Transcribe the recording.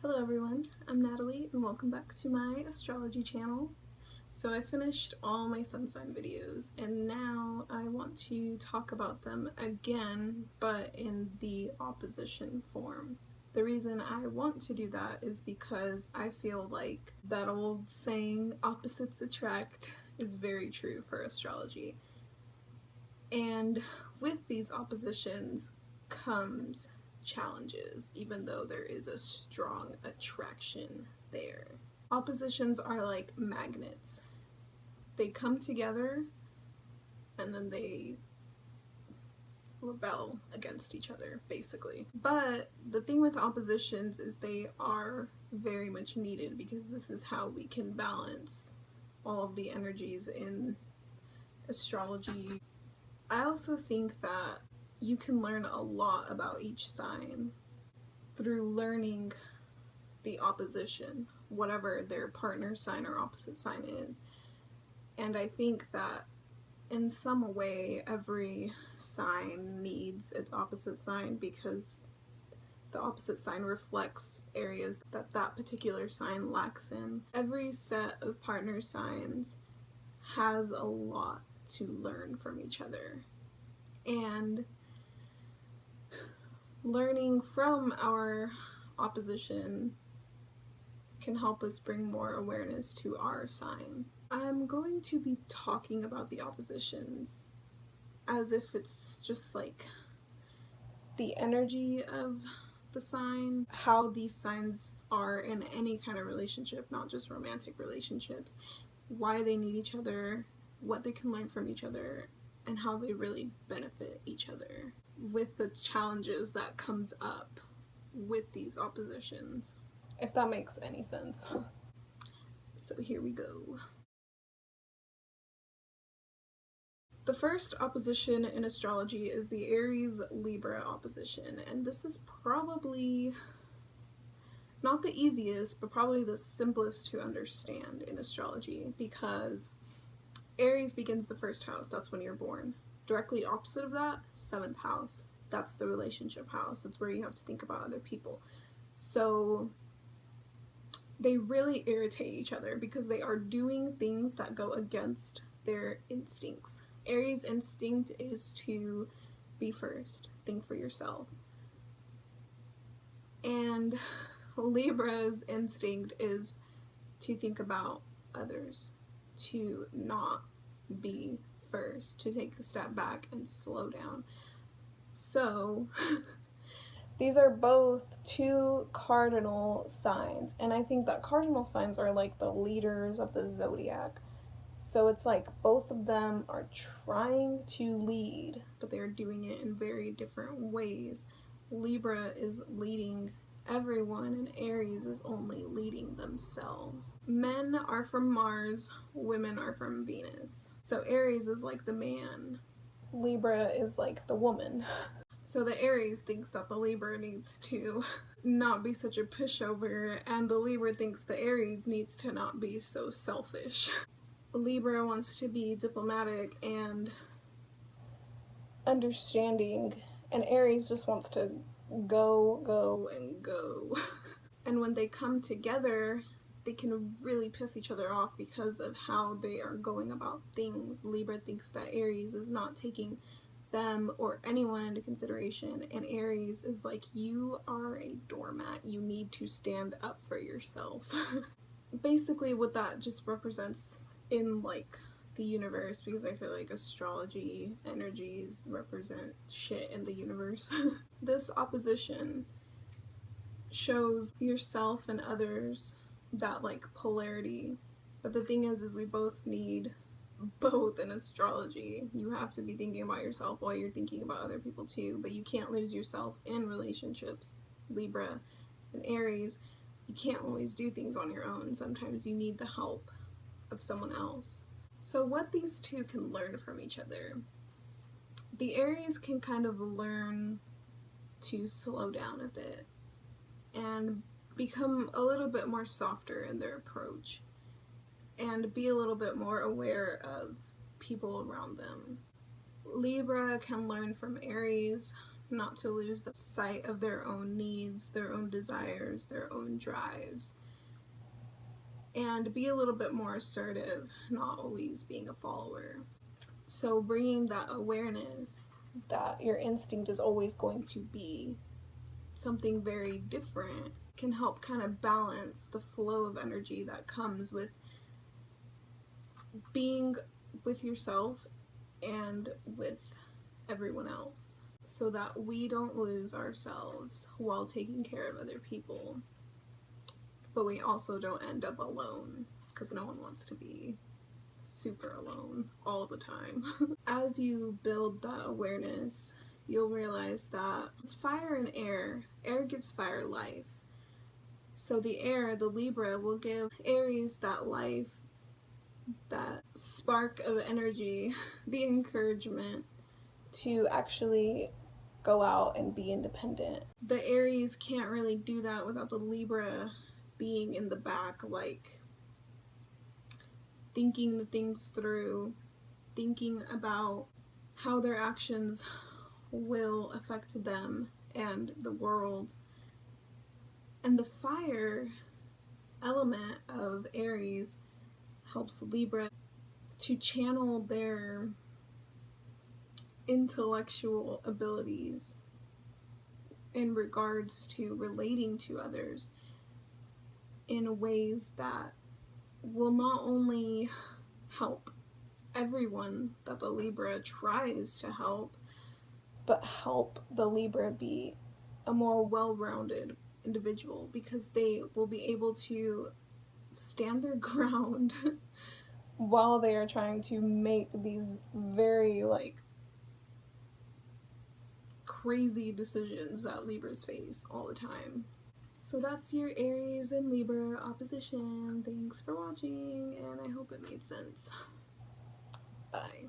Hello everyone, I'm Natalie and welcome back to my astrology channel. So I finished all my sun sign videos and now I want to talk about them again, but in the opposition form. The reason I want to do that is because I feel like that old saying, opposites attract, is very true for astrology. And with these oppositions comes challenges, even though there is a strong attraction there. Oppositions are like magnets. They come together and then they rebel against each other, basically. But the thing with oppositions is they are very much needed because this is how we can balance all of the energies in astrology. I also think that you can learn a lot about each sign through learning the opposition, whatever their partner sign or opposite sign is. And I think that in some way every sign needs its opposite sign because the opposite sign reflects areas that that particular sign lacks in. Every set of partner signs has a lot to learn from each other. And learning from our opposition can help us bring more awareness to our sign. I'm going to be talking about the oppositions as if it's just like the energy of the sign, how these signs are in any kind of relationship, not just romantic relationships, why they need each other, what they can learn from each other, and how they really benefit each other with the challenges that comes up with these oppositions, if that makes any sense. So here we go. The first opposition in astrology is the Aries-Libra opposition, and this is probably not the easiest, but probably the simplest to understand in astrology because Aries begins the first house, that's when you're born. Directly opposite of that, 7th house. That's the relationship house. It's where you have to think about other people. So they really irritate each other because they are doing things that go against their instincts. Aries' instinct is to be first, think for yourself. And Libra's instinct is to think about others, to not be first, to take a step back and slow down. So these are both two cardinal signs, and I think that cardinal signs are like the leaders of the zodiac. So it's like both of them are trying to lead, but they're doing it in very different ways. Libra is leading everyone, and Aries is only leading themselves. Men are from Mars, women are from Venus. So Aries is like the man, Libra is like the woman. So the Aries thinks that the Libra needs to not be such a pushover, and the Libra thinks the Aries needs to not be so selfish. Libra wants to be diplomatic and understanding, and Aries just wants to go, and go. And when they come together, they can really piss each other off because of how they are going about things. Libra thinks that Aries is not taking them or anyone into consideration, and Aries is like, you are a doormat, you need to stand up for yourself. Basically what that just represents in like the universe, because I feel like astrology energies represent shit in the universe. This opposition shows yourself and others that like polarity, but the thing is we both need both in astrology. You have to be thinking about yourself while you're thinking about other people too, but you can't lose yourself in relationships. Libra and Aries, you can't always do things on your own. Sometimes you need the help of someone else. So what these two can learn from each other. The Aries can kind of learn to slow down a bit and become a little bit more softer in their approach and be a little bit more aware of people around them. Libra can learn from Aries not to lose the sight of their own needs, their own desires, their own drives, and be a little bit more assertive, not always being a follower. So bringing that awareness that your instinct is always going to be something very different can help kind of balance the flow of energy that comes with being with yourself and with everyone else, so that we don't lose ourselves while taking care of other people, but we also don't end up alone, because no one wants to be super alone all the time. As you build that awareness, you'll realize that it's fire and air. Air gives fire life. So the air, the Libra, will give Aries that life, that spark of energy, the encouragement to actually go out and be independent. The Aries can't really do that without the Libra being in the back, like thinking the things through, thinking about how their actions will affect them and the world. And the fire element of Aries helps Libra to channel their intellectual abilities in regards to relating to others in ways that will not only help everyone that the Libra tries to help, but help the Libra be a more well-rounded individual, because they will be able to stand their ground while they are trying to make these very crazy decisions that Libras face all the time. So that's your Aries and Libra opposition. Thanks for watching, and I hope it made sense. Bye.